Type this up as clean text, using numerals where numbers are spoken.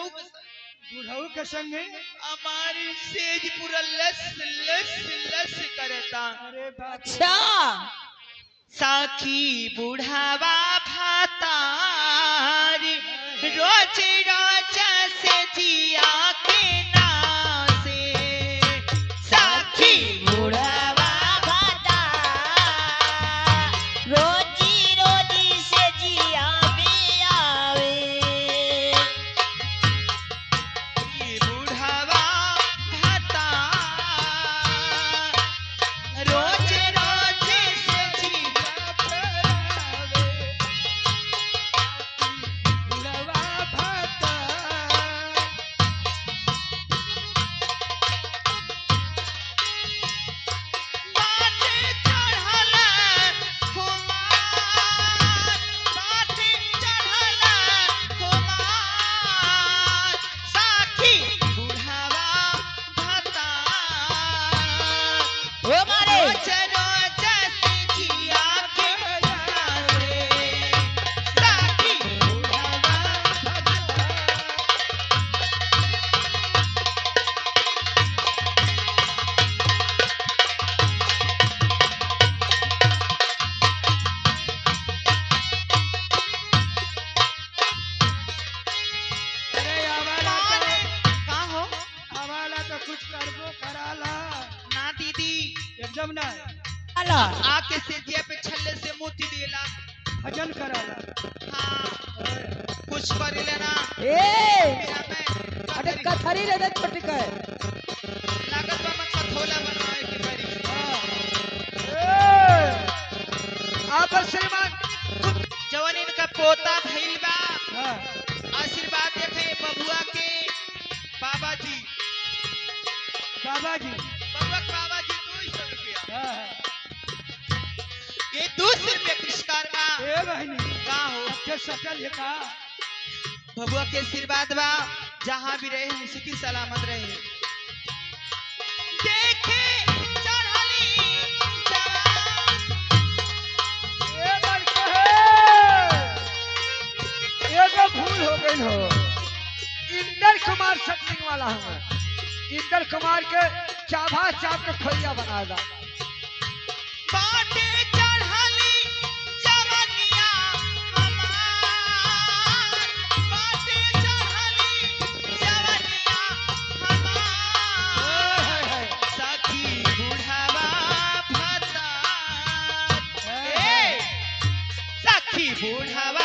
बुढ़ऊ के संगे हमारी सेज पूरा लस लस लस करता। अरे बाप रे अच्छा साखी बुढ़ावा भातार रोज रोज से जिया के नासे। साखी बुढ़ावा भाता रोजी रोजी से जिया भी आवे। बुढ़ावा भातार रोज रोज से जिया बुढ़वा भाता बाटे चढ़ल खुमार, बाटे चढ़ल खुमार। साखी बुढ़ावा भातार ओ मारे रोज रोज से जिया के नासे। साखी बुढ़ावा अरे आवाला का हो आवाला तो कुछ करबो कराला ना दीदी एकदम ना आला आके से जिया पे छल्ले से मोती देला। भजन कराला हाँ कुछ कर लेना ए मेरा मैं अरे कथरी रे दे छोटी के लागत बा मत कथोला बनवाए के परी। आप श्रीमान जवन इनका पोता भइल बा हाँ आशीर्वाद देखे बबुआ के बाबा जी बाबा जी बबुआ के बाबा जी 200 रुपया हाँ ये 200 रुपया पुरस्कार बा। ए बहनी का हो अच्छे सटल है का बबुआ के आशीर्वाद बा जहाँ भी रहे सुखी सलामत रहे। देखे चढ़ली जवान ए लड़के एगो भूल हो गई हो इंदर कुमार शटलिंग वाला हमें इंदर कुमार के चाभा चाप के खोइया बना दा बाटे चढ़ली जवनिया हमार, बाटे चढ़ली जवनिया हमार। सखी बुढ़ावा भातार, ए, सखी बुढ़ावा